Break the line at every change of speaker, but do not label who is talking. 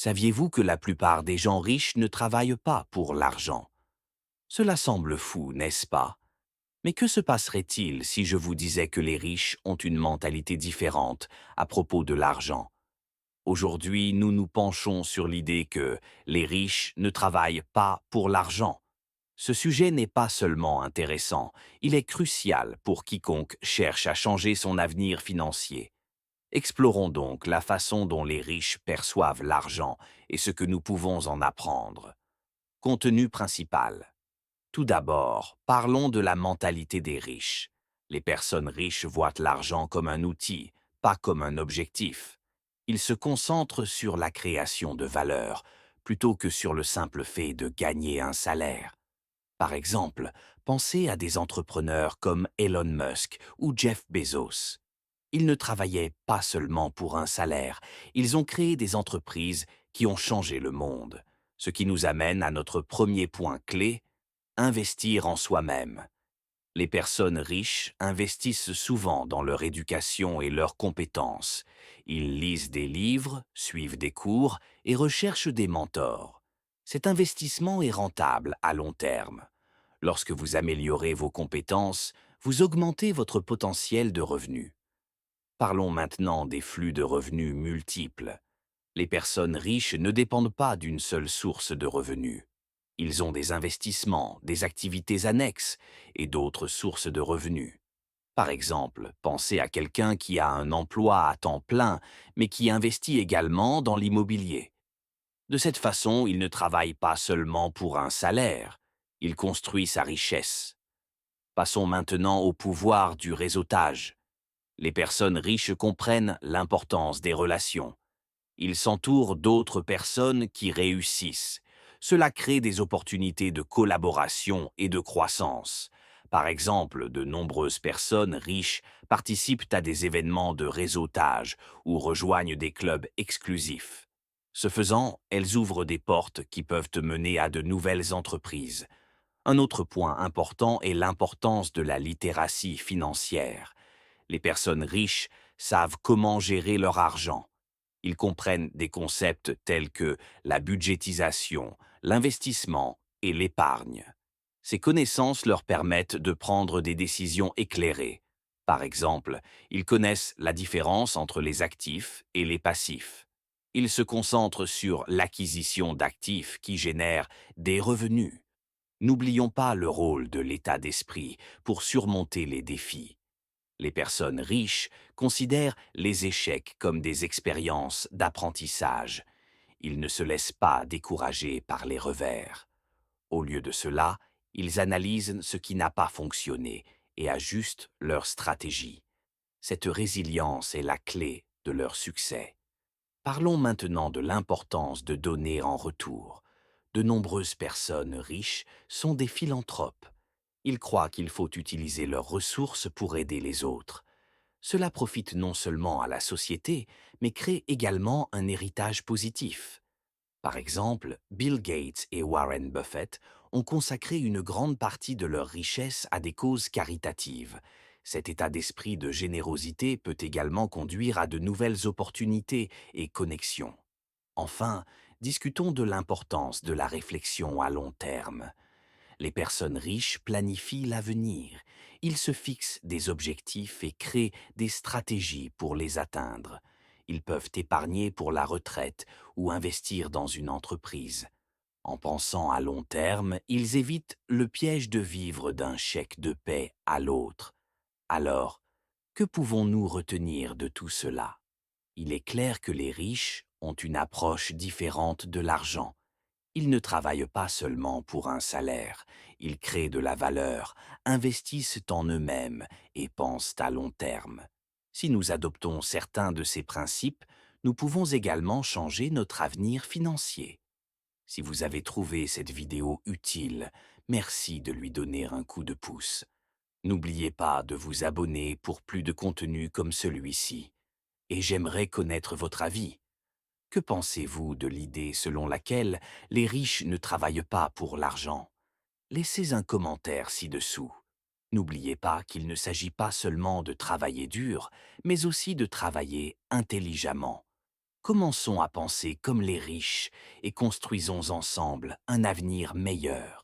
Saviez-vous que la plupart des gens riches ne travaillent pas pour l'argent? Cela semble fou, n'est-ce pas? Mais que se passerait-il si je vous disais que les riches ont une mentalité différente à propos de l'argent? Aujourd'hui, nous nous penchons sur l'idée que les riches ne travaillent pas pour l'argent. Ce sujet n'est pas seulement intéressant, il est crucial pour quiconque cherche à changer son avenir financier. Explorons donc la façon dont les riches perçoivent l'argent et ce que nous pouvons en apprendre. Contenu principal. Tout d'abord, parlons de la mentalité des riches. Les personnes riches voient l'argent comme un outil, pas comme un objectif. Ils se concentrent sur la création de valeur, plutôt que sur le simple fait de gagner un salaire. Par exemple, pensez à des entrepreneurs comme Elon Musk ou Jeff Bezos. Ils ne travaillaient pas seulement pour un salaire, ils ont créé des entreprises qui ont changé le monde. Ce qui nous amène à notre premier point clé, investir en soi-même. Les personnes riches investissent souvent dans leur éducation et leurs compétences. Ils lisent des livres, suivent des cours et recherchent des mentors. Cet investissement est rentable à long terme. Lorsque vous améliorez vos compétences, vous augmentez votre potentiel de revenus. Parlons maintenant des flux de revenus multiples. Les personnes riches ne dépendent pas d'une seule source de revenus. Ils ont des investissements, des activités annexes et d'autres sources de revenus. Par exemple, pensez à quelqu'un qui a un emploi à temps plein, mais qui investit également dans l'immobilier. De cette façon, il ne travaille pas seulement pour un salaire, il construit sa richesse. Passons maintenant au pouvoir du réseautage. Les personnes riches comprennent l'importance des relations. Ils s'entourent d'autres personnes qui réussissent. Cela crée des opportunités de collaboration et de croissance. Par exemple, de nombreuses personnes riches participent à des événements de réseautage ou rejoignent des clubs exclusifs. Ce faisant, elles ouvrent des portes qui peuvent mener à de nouvelles entreprises. Un autre point important est l'importance de la littératie financière. Les personnes riches savent comment gérer leur argent. Ils comprennent des concepts tels que la budgétisation, l'investissement et l'épargne. Ces connaissances leur permettent de prendre des décisions éclairées. Par exemple, ils connaissent la différence entre les actifs et les passifs. Ils se concentrent sur l'acquisition d'actifs qui génèrent des revenus. N'oublions pas le rôle de l'état d'esprit pour surmonter les défis. Les personnes riches considèrent les échecs comme des expériences d'apprentissage. Ils ne se laissent pas décourager par les revers. Au lieu de cela, ils analysent ce qui n'a pas fonctionné et ajustent leur stratégie. Cette résilience est la clé de leur succès. Parlons maintenant de l'importance de donner en retour. De nombreuses personnes riches sont des philanthropes. Ils croient qu'il faut utiliser leurs ressources pour aider les autres. Cela profite non seulement à la société, mais crée également un héritage positif. Par exemple, Bill Gates et Warren Buffett ont consacré une grande partie de leur richesse à des causes caritatives. Cet état d'esprit de générosité peut également conduire à de nouvelles opportunités et connexions. Enfin, discutons de l'importance de la réflexion à long terme. Les personnes riches planifient l'avenir. Ils se fixent des objectifs et créent des stratégies pour les atteindre. Ils peuvent épargner pour la retraite ou investir dans une entreprise. En pensant à long terme, ils évitent le piège de vivre d'un chèque de paie à l'autre. Alors, que pouvons-nous retenir de tout cela? Il est clair que les riches ont une approche différente de l'argent. Ils ne travaillent pas seulement pour un salaire, ils créent de la valeur, investissent en eux-mêmes et pensent à long terme. Si nous adoptons certains de ces principes, nous pouvons également changer notre avenir financier. Si vous avez trouvé cette vidéo utile, merci de lui donner un coup de pouce. N'oubliez pas de vous abonner pour plus de contenu comme celui-ci. Et j'aimerais connaître votre avis. Que pensez-vous de l'idée selon laquelle les riches ne travaillent pas pour l'argent? Laissez un commentaire ci-dessous. N'oubliez pas qu'il ne s'agit pas seulement de travailler dur, mais aussi de travailler intelligemment. Commençons à penser comme les riches et construisons ensemble un avenir meilleur.